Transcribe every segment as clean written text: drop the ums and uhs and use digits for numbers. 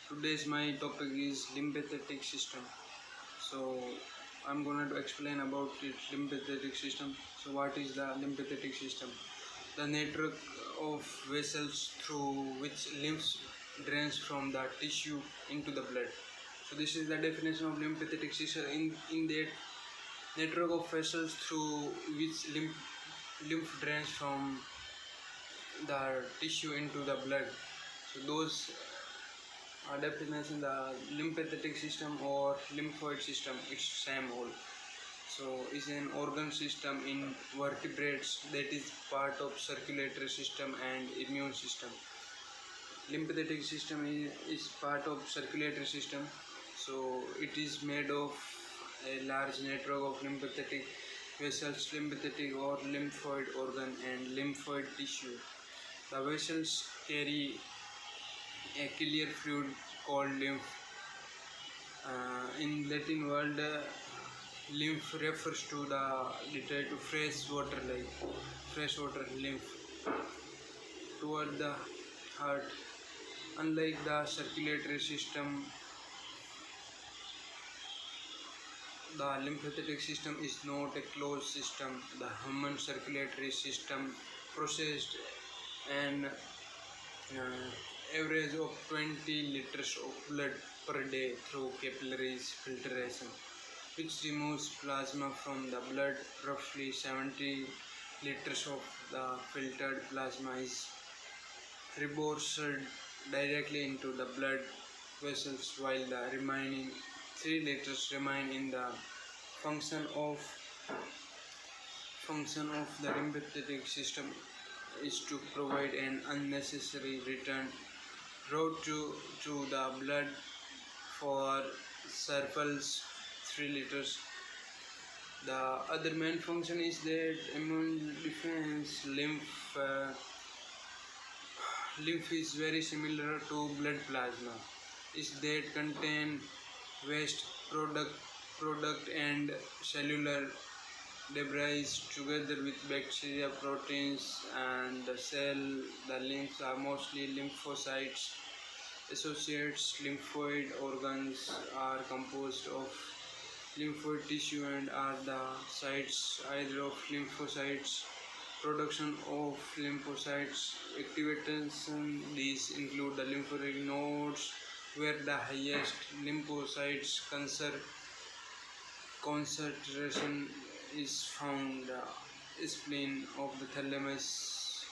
Today's my topic is lympathetic system. So I'm going to explain about it lympathetic system. So what is the lympathetic system? The network of vessels through which lymph drains from the tissue into the blood. So this is the definition of lympathetic system. In that network of vessels through which lymph drains from the tissue into the blood. So those definition, the lympathetic system or lymphoid system, it's same all. So is an organ system in vertebrates that is part of circulatory system and immune system. Lympathetic system is part of circulatory system. So it is made of a large network of lympathetic vessels, lympathetic or lymphoid organ and lymphoid tissue. The vessels carry a clear fluid called lymph. In Latin world, lymph refers to the literally to fresh water, like freshwater lymph toward the heart. Unlike the circulatory system, the lymphatic system is not a closed system. The human circulatory system processed an average of 20 liters of blood per day through capillaries filtration, which removes plasma from the blood. Roughly 70 liters of the filtered plasma is reboursed directly into the blood vessels, while the remaining 3 liters remain in the function of the lymphatic system is to provide an unnecessary return route to the blood for surplus 3 liters. The other main function is that immune defense. Lymph is very similar to blood plasma. Is that contain waste product and cellular debris together with bacteria, proteins, and the cell. The lymphs are mostly lymphocytes. Associates lymphoid organs are composed of lymphoid tissue and are the sites either of lymphocytes. Production of lymphocytes activation. These include the lymphatic nodes, where the highest lymphocytes concentration is found. The spleen of the thymus,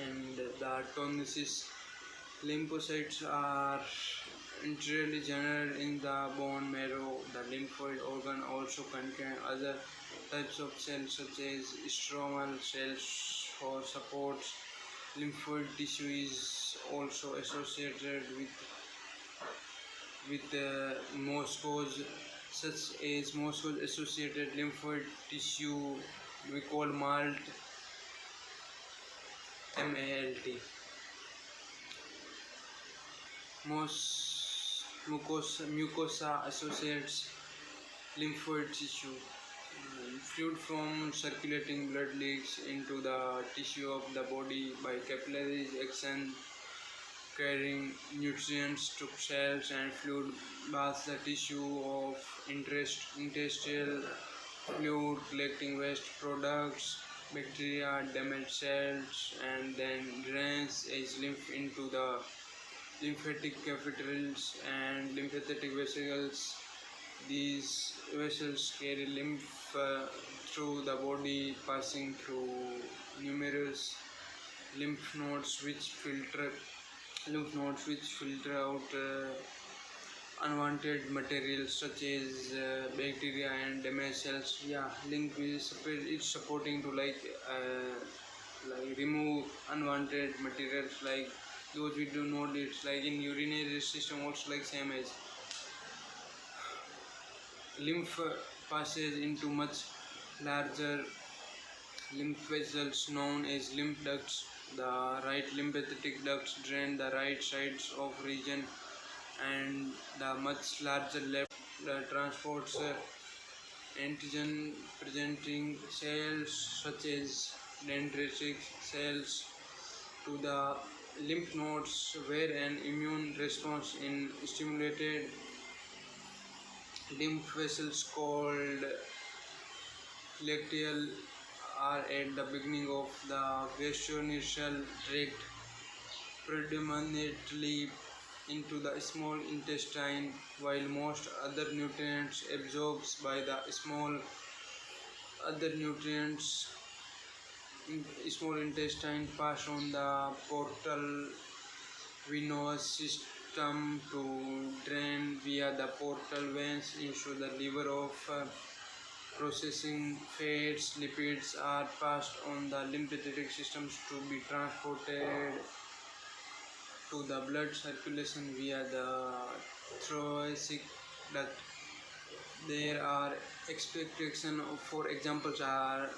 and the tonosis. Lymphocytes are entirely generated in the bone marrow. The lymphoid organ also contains other types of cells such as stromal cells for supports. Lymphoid tissue is also associated with Moscow's, such as Moscow associated lymphoid tissue we call MALT. Mucosa associates lymphoid tissue. Fluid from circulating blood leaks into the tissue of the body by capillaries action, carrying nutrients to cells, and fluid baths the tissue of intestinal fluid, collecting waste products, bacteria, damaged cells, and then drains as lymph into the lymphatic capillaries and lymphatic vesicles. These vessels carry lymph through the body, passing through numerous lymph nodes which filter out unwanted materials such as bacteria and damaged cells. Yeah, lymph is it's supporting to like remove unwanted materials, like those we do not. It's like in urinary system also, like same as lymph passes into much larger lymph vessels known as lymph ducts. The right lymphatic ducts drain the right sides of region, and the much larger left transports antigen presenting cells such as dendritic cells to the lymph nodes where an immune response in stimulated lymph vessels called lacteal are at the beginning of the gastrointestinal tract, predominantly into the small intestine, while most other nutrients absorbed by the other nutrients small intestine pass on the portal venous system to drain via the portal veins into the liver of processing fats. Lipids are passed on the lymphatic systems to be transported to the blood circulation via the thoracic duct. There are expectations for examples are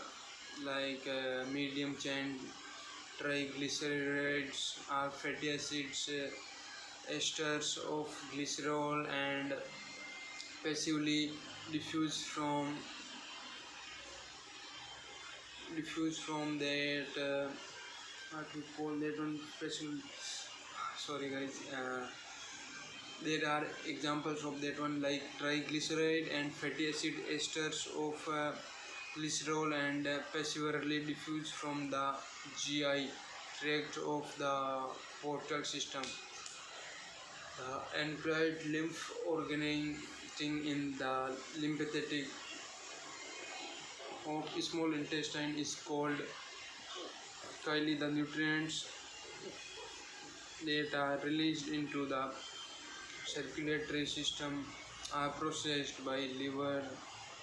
like medium chain triglycerides are fatty acids, esters of glycerol, and passively diffuse from that what we call that one special. Sorry guys, there are examples of that one like triglyceride and fatty acid esters of glycerol and passively diffuse from the GI tract of the portal system. The encrypted lymph originating in the lymphatic of small intestine is called chyle. The nutrients that are released into the circulatory system are processed by liver,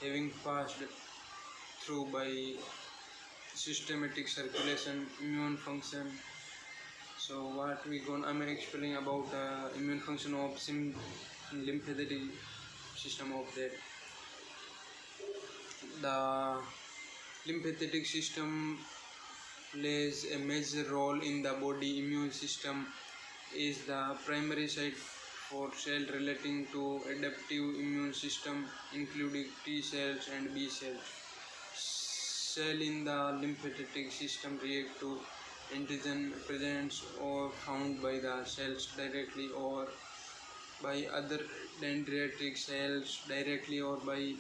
having passed through by systematic circulation, immune function. So what I'm explaining about immune function of lymphatic system of that. The lymphatic system plays a major role in the body. Immune system is the primary site for cells relating to adaptive immune system, including T cells and B cells. Cells in the lymphatic system react to antigen present or found by the cells directly or by other dendritic cells directly or by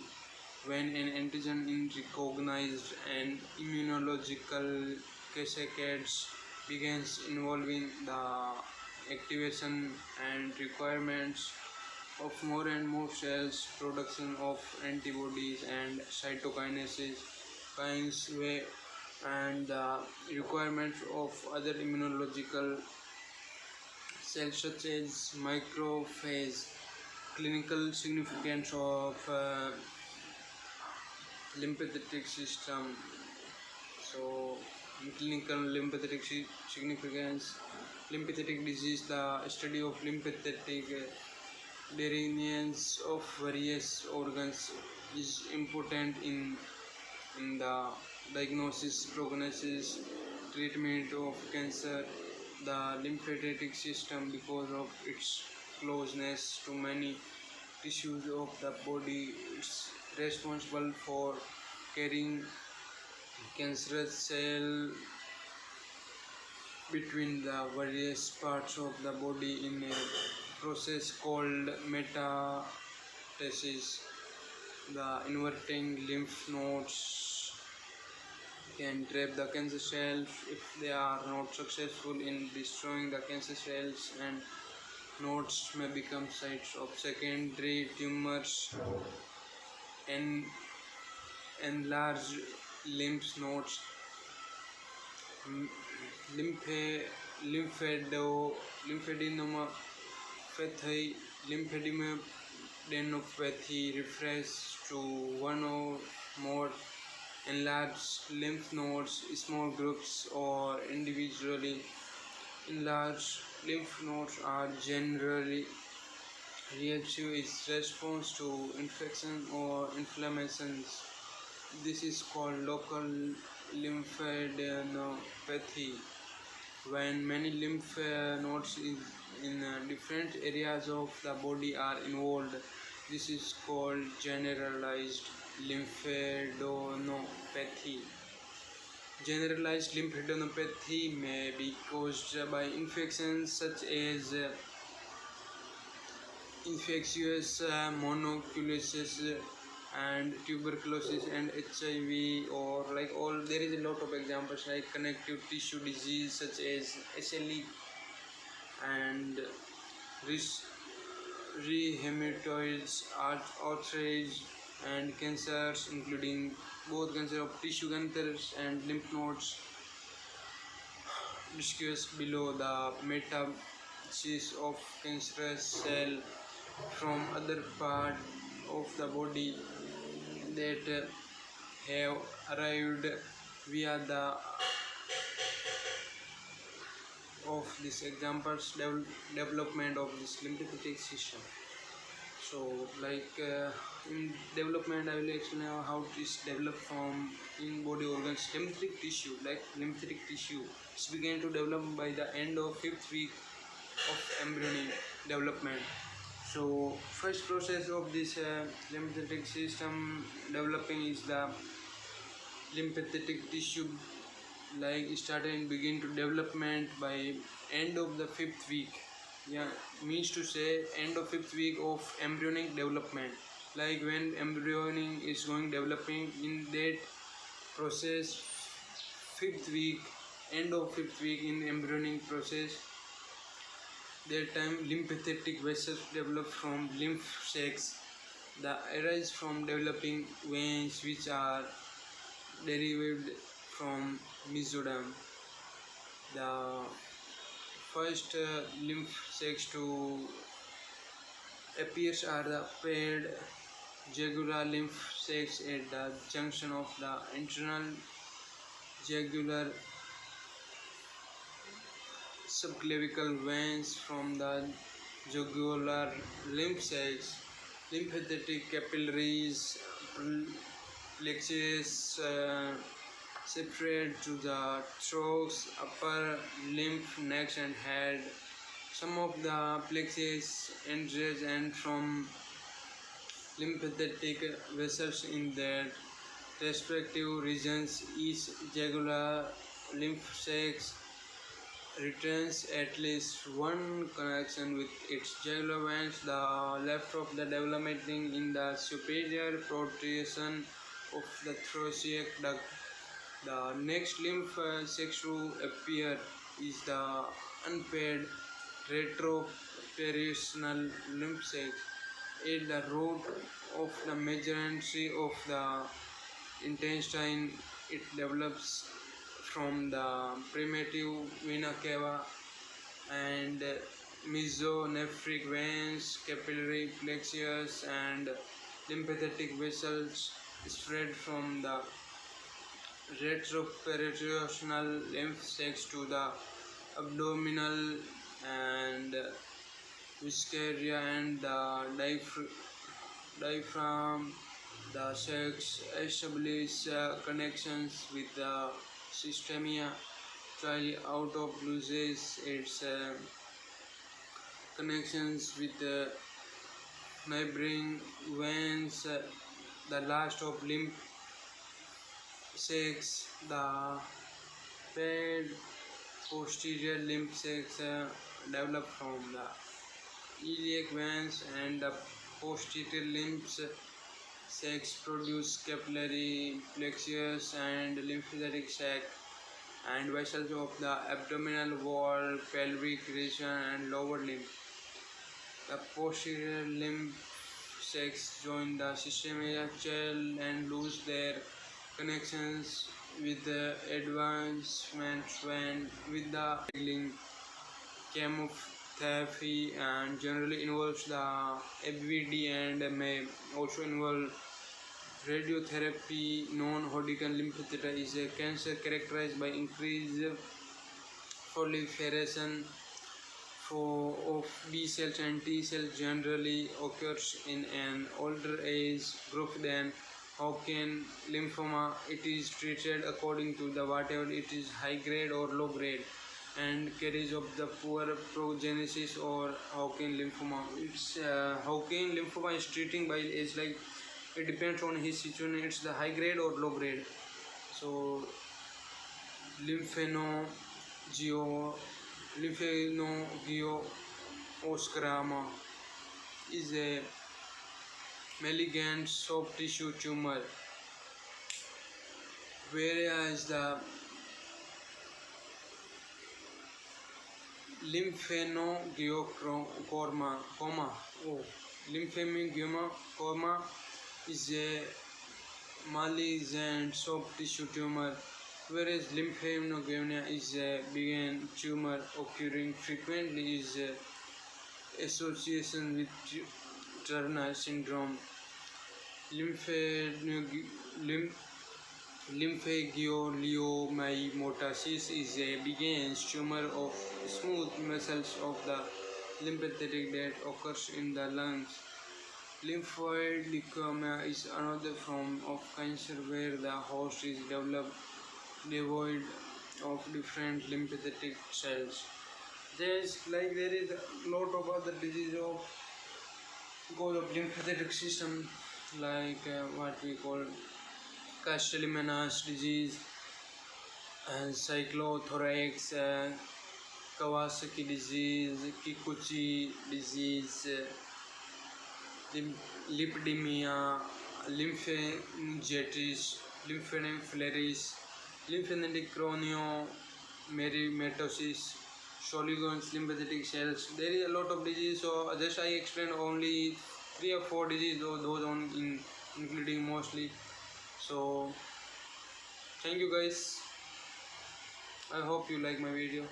when an antigen is recognized. An immunological cascade begins involving the activation and requirements of more and more cells, production of antibodies and cytokinesis and the requirements of other immunological cells such as macrophage. Clinical significance of lymphatic system. So in clinical lymphatic significance, lymphatic disease, the study of lymphatic drainage of various organs is important in the diagnosis, prognosis, treatment of cancer. The lymphatic system, because of its closeness to many tissues of the body, is responsible for carrying cancerous cell between the various parts of the body in a process called metastasis. The inverting lymph nodes can trap the cancer cells if they are not successful in destroying the cancer cells, and nodes may become sites of secondary tumors. And enlarged lymph nodes, lymphe, lymphadenopathy. Lymphadenopathy refers to one or more enlarged lymph nodes, small groups, or individually. Enlarged lymph nodes are generally reactive in response to infection or inflammations. This is called local lymphadenopathy. When many lymph nodes in different areas of the body are involved, this is called generalized lymphadenopathy. Generalized lymphadenopathy may be caused by infections such as infectious mononucleosis and tuberculosis and HIV, or like all there is a lot of examples like connective tissue disease such as SLE and rheumatoid arthritis and cancers including both cancer of tissue cancers and lymph nodes discussed below. The metastasis of cancerous cell from other part of the body that have arrived via the of these examples development of this lymphatic system. So like in development I will explain how it is developed from in body organs. Lymphatic tissue is began to develop by the end of 5th week of embryonic development. So first process of this lymphatic system developing is the lymphatic tissue, like started and begin to development by end of the 5th week. Yeah, means to say end of 5th week of embryonic development, like when embryonic is going developing in that process 5th week, end of 5th week in embryonic process, that time lymphatic vessels develop from lymph sacs that arise from developing veins which are derived from mesoderm. The first lymph sacs to appear are the paired jugular lymph sacs at the junction of the internal jugular subclavicle veins. From the jugular lymph sacs, lymphatic capillaries, plexus separate to the throat, upper lymph nodes and head. Some of the plexus enters and from lymphatic vessels in their respective regions. Each jugular lymph sac retains at least one connection with its jugular veins. The left of the developing in the superior protrusion of the thoracic duct. The next lymph sac to appear is the unpaired retroperitoneal lymph sac at the root of the majority of the intestine. It develops from the primitive vena cava and mesonephric veins, capillary plexus and lymphatic vessels spread from the retroperitoneal lymph sacs to the abdominal and viscera and the diaphragm. The sacs establish connections with the systemia while out of loses its connections with the neighboring veins. The last of lymph sacs, the paired posterior lymph sacs develop from the iliac veins, and the posterior lymph sacs produce capillary plexus and lymphatic sac and vessels of the abdominal wall, pelvic region and lower limb. The posterior lymph sacs join the systemia shell and lose their connections with the advancements when with the chemotherapy, and generally involves the ABVD and may also involve radiotherapy. Non-Hodgkin lymphoma is a cancer characterized by increased proliferation of B cells and T cells. Generally occurs in an older age group than Hodgkin lymphoma. It is treated according to the whatever it is high grade or low grade and carries of the poor prognosis or Hodgkin lymphoma. It's Hodgkin lymphoma is treating by age, like it depends on his situation. It's the high grade or low grade. So lymphangio lymphangioosarcoma is a malignant soft tissue tumor, whereas the lymphangioma lymphangioма is a malignant soft tissue tumor, whereas lymphangioma is a benign tumor occurring frequently is association with Turner syndrome. Lymphangi- lymph- Lymphangioliomyomatosis is a benign tumor of smooth muscles of the lymphatic that occurs in the lungs. Lymphoid leukemia is another form of cancer where the host is developed devoid of different lymphatic cells. There is a lot of other diseases of because of lymphatic system like what we call Castleman's disease and cyclothorax, Kawasaki disease, Kikuchi disease, lipedema, lymphangitis, lymphanophilis, lymphatic choriomerimatosis, Sjogren's lymphatic cells. There is a lot of disease, so just I explained only 3 or 4 diseases, those on including mostly. So thank you guys. I hope you like my video.